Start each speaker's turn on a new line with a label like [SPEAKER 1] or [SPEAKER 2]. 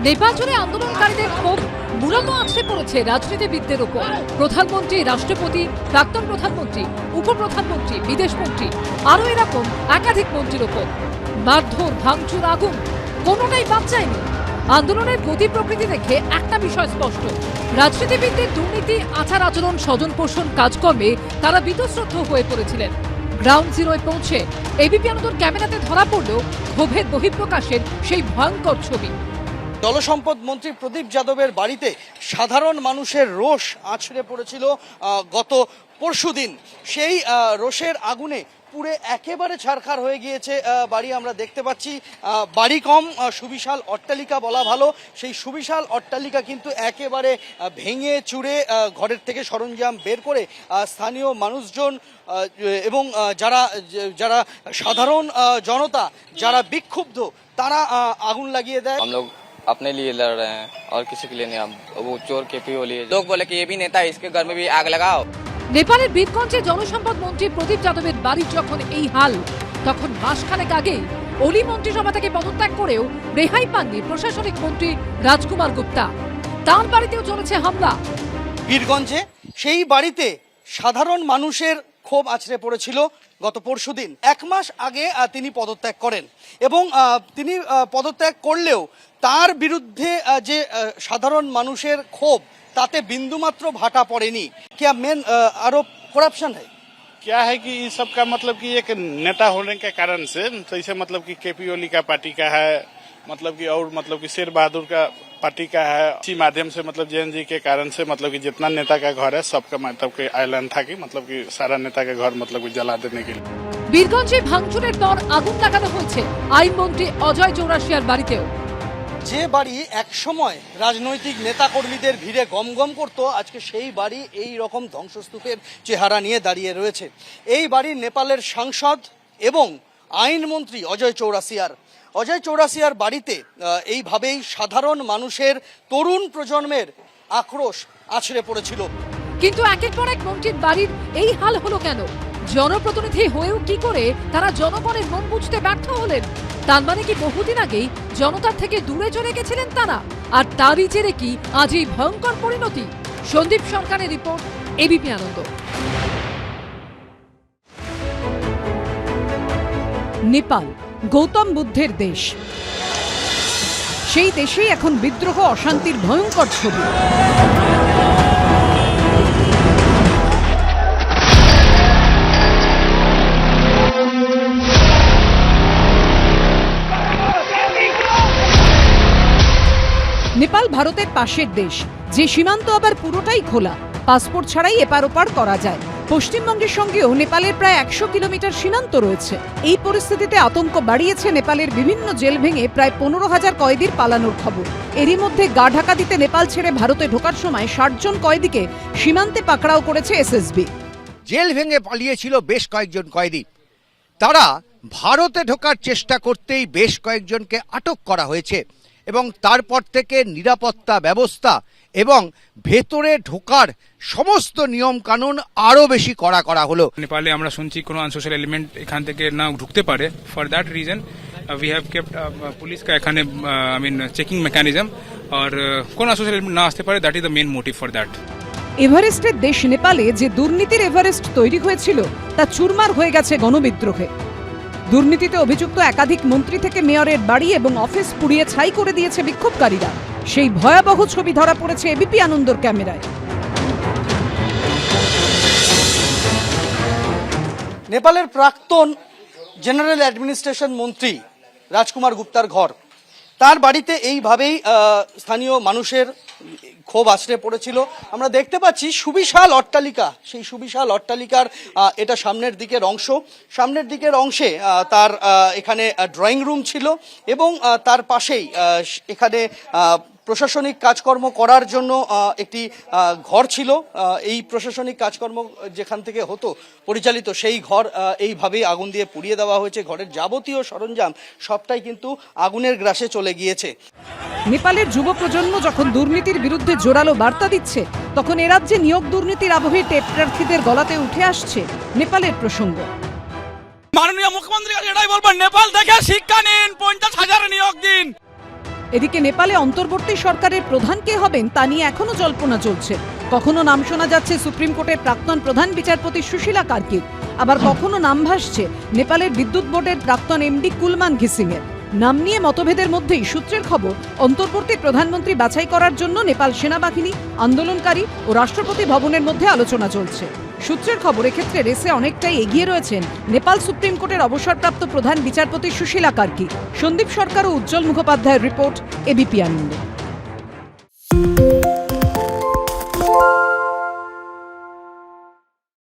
[SPEAKER 1] নেপাল জুড়ে আন্দোলনকারীদের ক্ষোভ মূলত আছড়ে পড়েছে রাজনীতিবিদদের উপর। প্রধানমন্ত্রী, রাষ্ট্রপতি, প্রাক্তন প্রধানমন্ত্রী, উপপ্রধানমন্ত্রী, বিদেশমন্ত্রী আরও এরকম একাধিক মন্ত্রীর উপর মারধর, ভাঙচুর, আগুন কোনোটাই বাদ যায়নি। আন্দোলনের গতি প্রকৃতি দেখে একটা বিষয় স্পষ্ট, রাজনীতিবিদদের দুর্নীতি, আচার আচরণ, স্বজন পোষণ কাজকর্মে তারা বীতশ্রদ্ধ হয়ে পড়েছিলেন। গ্রাউন্ড জিরোয় পৌঁছে এবিপি আনন্দর ক্যামেরাতে ধরা পড়ল ক্ষোভের বহিঃপ্রকাশের সেই ভয়ঙ্কর ছবি।
[SPEAKER 2] জলসম্পদ মন্ত্রী প্রদীপ যাদবের বাড়িতে সাধারণ মানুষের রোষ আছড়ে পড়েছিল গত পরশুদিন। সেই রোষের আগুনে পুরে একেবারে ছারখার হয়ে গিয়েছে বাড়ি। আমরা দেখতে পাচ্ছি বাড়ি কম, সুবিশাল অট্টালিকা বলা ভালো। সেই সুবিশাল অট্টালিকা কিন্তু একেবারে ভেঙে চুরে ঘরের থেকে সরঞ্জাম বের করে স্থানীয় মানুষজন এবং যারা যারা সাধারণ জনতা যারা বিক্ষুব্ধ তারা আগুন লাগিয়ে দেয়।
[SPEAKER 3] अपने लिए लड़ रहे हैं और किसी के लिए नहीं। अब वो चोर के पी हो लिए लोग बोले कि ये भी नेता है, इसके घर में भी आग लगाओ।
[SPEAKER 1] নেপালের বীরগঞ্জে জলসম্পদ মন্ত্রী প্রদীপ যাদবের বাড়ির যখন এই হাল, তখন মাসখানেক আগেই অলি মন্ত্রিসভা থেকে পদত্যাগ করেও রেহাই পাননি প্রশাসনিক মন্ত্রী রাজকুমার গুপ্তা। তার বাড়িতেও চলেছে হামলা।
[SPEAKER 2] বীরগঞ্জে সেই বাড়িতে সাধারণ মানুষের ক্ষোভ আছড়ে পড়েছিল গত পরশুদিন। এক মাস আগে তিনি পদত্যাগ করেন এবং তিনি পদত্যাগ করলেও তার বিরুদ্ধে যে সাধারণ মানুষের ক্ষোভ তাতে বিন্দুমাত্র ভাটা পড়েনি। क्या मेन आरोप करप्शन है?
[SPEAKER 4] क्या है कि इस सब का मतलब कि एक नेता होने के कारण से जैसे मतलब कि केपी ओली का पार्टी का है, मतलब कि और मतलब कि शेर बहादुर का पार्टी का है। इसी माध्यम से मतलब जैन जी के कारण से मतलब कि जितना नेता का घर है सबका मतलब कि ऐलान था कि मतलब कि सारा नेता का घर मतलब कि जला देने के लिए।
[SPEAKER 1] বীরগঞ্জে ভাঙচুরের পর আগুন লাগানো হয়েছে আইনমন্ত্রী অজয় চৌরাশিয়ার বাড়িতেও।
[SPEAKER 2] যে বাড়ি একসময় রাজনৈতিক নেতাকর্মীদের ভিড়ে গমগম করত, আজকে সেই বাড়ি এই রকম ধ্বংসস্তূপের চেহারা নিয়ে দাঁড়িয়ে রয়েছে। এই বাড়ি নেপালের সাংসদ এবং আইনমন্ত্রী অজয় চৌরাশিয়ার বাড়িতে এইভাবেই সাধারণ মানুষের তরুণ প্রজন্মের আক্রোশ আছড়ে পড়েছিল।
[SPEAKER 1] কিন্তু একের পর এক মন্ত্রীর বাড়ির এই হাল হলো কেন? জনপ্রতিনিধি হয়েও কি করে তারা জনগণের মন বুঝতে ব্যর্থ হলেন? তার মানে কি বহুদিন আগেই জনতার থেকে দূরে চলে গেছিলেন তারা? আর তারই জেরে কি আজ এই ভয়ঙ্কর পরিণতি? সন্দীপ সরকারের রিপোর্ট, এবিপি আনন্দ। নেপাল গৌতম বুদ্ধের দেশ। সেই দেশেই এখন বিদ্রোহ, অশান্তির ভয়ঙ্কর ছবি। নেপাল ভারতের পাশের দেশ, যে সীমান্ত আবার পুরোটাই খোলা, পাসপোর্ট ছাড়াই এপার ওপার করা যায়। পশ্চিমবঙ্গের সঙ্গেও নেপালের প্রায় 100 কিলোমিটার সীমান্ত রয়েছে। এই পরিস্থিতিতে আতঙ্ক বাড়িয়েছে নেপালের বিভিন্ন জেল ভেঙে প্রায় 15,000 কয়েদির পালানোর খবর। এরই মধ্যে গা ঢাকা দিতে নেপাল ছেড়ে ভারতে ঢোকার সময় 60 জন কয়েদিকে সীমান্তে পাকড়াও করেছে এসএসবি।
[SPEAKER 5] জেল ভেঙে পালিয়েছিল বেশ কয়েকজন কয়েদি। তারা ভারতে ঢোকার চেষ্টা করতেই বেশ কয়েকজনকে আটক করা হয়েছে এবং তারপর থেকে নিরাপত্তা ব্যবস্থা এবং ভেতরে ঢোকার সমস্ত নিয়ম কানুন আরো বেশি কড়া করা হলো।
[SPEAKER 6] নেপালে আমরা শুনছি কোনো আনসোশাল এলিমেন্ট এখান থেকে না ঢুকতে পারে। For that reason we have kept police কা এখানে চেকিং মেকানিজম, আর কোন আনসোশাল এলিমেন্ট না আসতে পারে। That is the main motive for that.
[SPEAKER 1] এভারেস্টের দেশ নেপালে যে দুর্নীতির এভারেস্ট তৈরি হয়েছিল তা চুরমার হয়ে গেছে গণবিদ্রোহে। দুর্নীতিতে অভিযুক্ত একাধিক মন্ত্রী থেকে মেয়রের বাড়ি এবং অফিস পুড়িয়ে ছাই করে দিয়েছে বিক্ষোভকারীরা। সেই ভয়াবহ ছবি ধরা পড়েছে এবিপি আনন্দর ক্যামেরায়।
[SPEAKER 2] নেপালের প্রাক্তন জেনারেল অ্যাডমিনিস্ট্রেশন মন্ত্রী রাজকুমার গুপ্তার ঘর, তার বাড়িতে এইভাবেই স্থানীয় মানুষের ক্ষোভ আছড়ে পড়েছিল। আমরা দেখতে পাচ্ছি সুবিশাল অট্টালিকা, সেই সুবিশাল অট্টালিকার এটা সামনের দিকের অংশে তার এখানে ড্রয়িং রুম ছিল এবং তার পাশেই এখানে প্রশাসনিক কাজকর্ম করার জন্য একটি ঘর ছিল। এই প্রশাসনিক কাজকর্ম যেখান থেকে হতো পরিচালিত, সেই ঘর এইভাবেই আগুন দিয়ে পুড়িয়ে দেওয়া হয়েছে। ঘরের যাবতীয় সরঞ্জাম সবটাই কিন্তু আগুনের গ্রাসে চলে গিয়েছে।
[SPEAKER 1] নেপালের যুব প্রজন্ম যখন দুর্নীতির বিরুদ্ধে জোরালো বার্তা দিচ্ছে, তখন এ রাজ্যে নিয়োগ দুর্নীতির আবহে টেট প্রার্থীদের গলাতে উঠে আসছে নেপালের প্রসঙ্গ।
[SPEAKER 7] মাননীয় মুখ্যমন্ত্রী এটাই বলবেন, নেপাল থেকে শিক্ষা নিন, 50,000 নিয়োগ দিন। এদিকে নেপালে অন্তর্বর্তী সরকারের প্রধান কে হবেন তা নিয়ে এখনো জল্পনা চলছে। কখনো নাম শোনা যাচ্ছে সুপ্রিম কোর্টের প্রাক্তন প্রধান বিচারপতি সুশীলা কার্কির, আবার কখনো নাম ভাসছে নেপালের বিদ্যুৎ বোর্ডের প্রাক্তন এমডি কুলমান ঘিসিংয়ের। নাম নিয়ে মতভেদের মধ্যেই সূত্রের খবর অন্তর্বর্তী প্রধানমন্ত্রী বাছাই করার জন্য নেপাল সেনাবাহিনী, আন্দোলনকারী ও রাষ্ট্রপতি ভবনের মধ্যে আলোচনা চলছে। সূত্রের খবর এক্ষেত্রে রেসে অনেকটাই এগিয়ে রয়েছেন নেপাল সুপ্রিম কোর্টের অবসরপ্রাপ্ত প্রধান বিচারপতি সুশীলা কার্কি। সন্দীপ সরকার ও উজ্জ্বল মুখোপাধ্যায়ের রিপোর্ট, এবিপি আনন্দ।